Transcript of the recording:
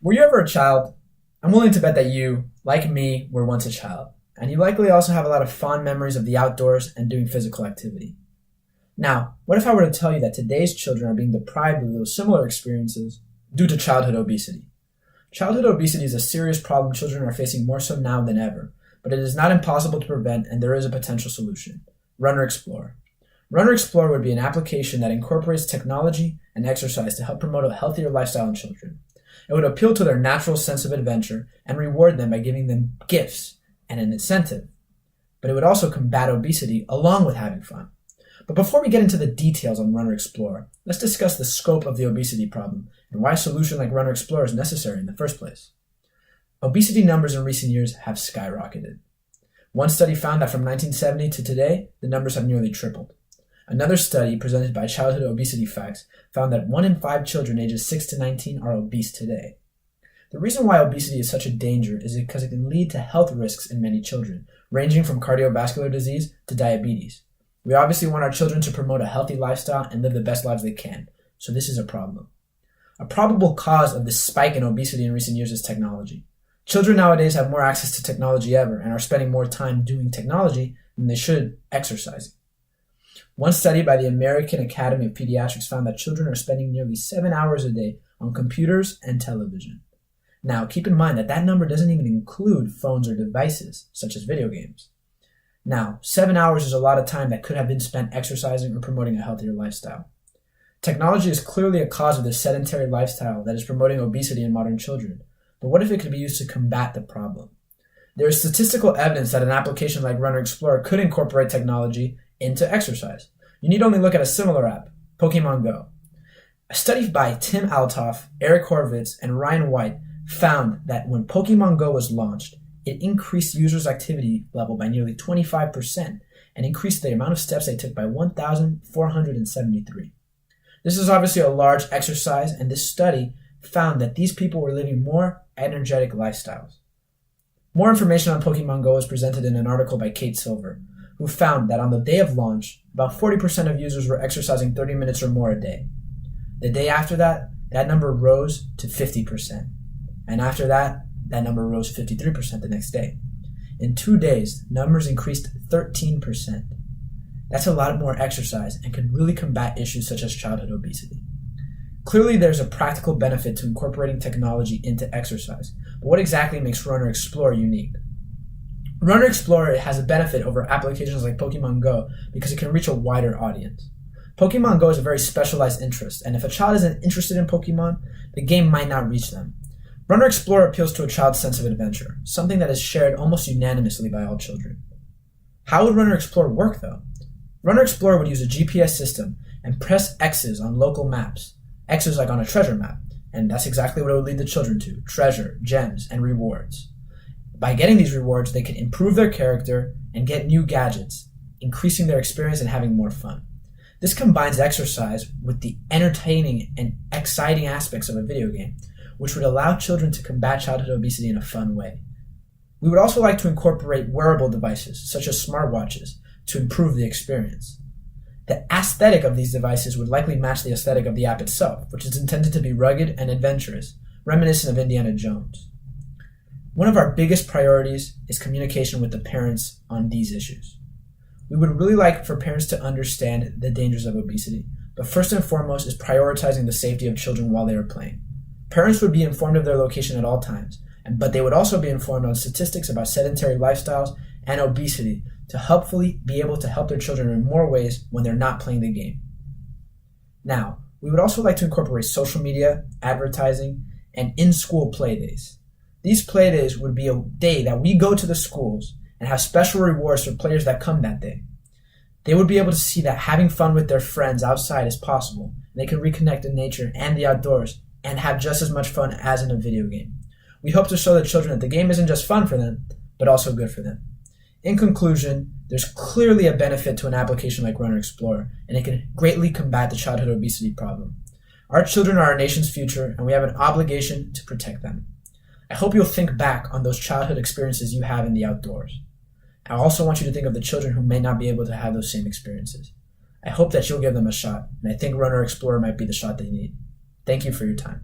Were you ever a child? I'm willing to bet that you, like me, were once a child, and you likely also have a lot of fond memories of the outdoors and doing physical activity. Now, what if I were to tell you that today's children are being deprived of those similar experiences due to childhood obesity? Childhood obesity is a serious problem children are facing more so now than ever, but it is not impossible to prevent and there is a potential solution. Runner Explorer. Runner Explorer would be an application that incorporates technology and exercise to help promote a healthier lifestyle in children. It would appeal to their natural sense of adventure and reward them by giving them gifts and an incentive. But it would also combat obesity along with having fun. But before we get into the details on Runner Explorer, let's discuss the scope of the obesity problem and why a solution like Runner Explorer is necessary in the first place. Obesity numbers in recent years have skyrocketed. One study found that from 1970 to today, the numbers have nearly tripled. Another study presented by Childhood Obesity Facts found that 1 in 5 children ages 6 to 19 are obese today. The reason why obesity is such a danger is because it can lead to health risks in many children, ranging from cardiovascular disease to diabetes. We obviously want our children to promote a healthy lifestyle and live the best lives they can, so this is a problem. A probable cause of this spike in obesity in recent years is technology. Children nowadays have more access to technology ever and are spending more time doing technology than they should exercising. One study by the American Academy of Pediatrics found that children are spending nearly 7 hours a day on computers and television. Now, keep in mind that that number doesn't even include phones or devices, such as video games. Now, 7 hours is a lot of time that could have been spent exercising or promoting a healthier lifestyle. Technology is clearly a cause of this sedentary lifestyle that is promoting obesity in modern children, but what if it could be used to combat the problem? There is statistical evidence that an application like Runner Explorer could incorporate technology into exercise. You need only look at a similar app, Pokemon Go. A study by Tim Althoff, Eric Horvitz, and Ryan White found that when Pokemon Go was launched, it increased users' activity level by nearly 25% and increased the amount of steps they took by 1,473. This is obviously a large exercise, and this study found that these people were living more energetic lifestyles. More information on Pokemon Go is presented in an article by Kate Silver, who found that on the day of launch, about 40% of users were exercising 30 minutes or more a day. The day after that, that number rose to 50%. And after that, that number rose 53% the next day. In 2 days, numbers increased 13%. That's a lot more exercise and could really combat issues such as childhood obesity. Clearly, there's a practical benefit to incorporating technology into exercise, but what exactly makes Runner Explorer unique? Runner Explorer has a benefit over applications like Pokemon Go because it can reach a wider audience. Pokemon Go is a very specialized interest, and if a child isn't interested in Pokemon, the game might not reach them. Runner Explorer appeals to a child's sense of adventure, something that is shared almost unanimously by all children. How would Runner Explorer work, though? Runner Explorer would use a GPS system and press X's on local maps. X's like on a treasure map, and that's exactly what it would lead the children to: treasure, gems, and rewards. By getting these rewards, they can improve their character and get new gadgets, increasing their experience and having more fun. This combines exercise with the entertaining and exciting aspects of a video game, which would allow children to combat childhood obesity in a fun way. We would also like to incorporate wearable devices, such as smartwatches, to improve the experience. The aesthetic of these devices would likely match the aesthetic of the app itself, which is intended to be rugged and adventurous, reminiscent of Indiana Jones. One of our biggest priorities is communication with the parents on these issues. We would really like for parents to understand the dangers of obesity, but first and foremost is prioritizing the safety of children while they are playing. Parents would be informed of their location at all times, but they would also be informed on statistics about sedentary lifestyles and obesity to helpfully be able to help their children in more ways when they're not playing the game. Now, we would also like to incorporate social media, advertising, and in-school play days. These play days would be a day that we go to the schools and have special rewards for players that come that day. They would be able to see that having fun with their friends outside is possible, and they can reconnect in nature and the outdoors and have just as much fun as in a video game. We hope to show the children that the game isn't just fun for them, but also good for them. In conclusion, there's clearly a benefit to an application like Runner Explorer, and it can greatly combat the childhood obesity problem. Our children are our nation's future, and we have an obligation to protect them. I hope you'll think back on those childhood experiences you have in the outdoors. I also want you to think of the children who may not be able to have those same experiences. I hope that you'll give them a shot, and I think Runner Explorer might be the shot they need. Thank you for your time.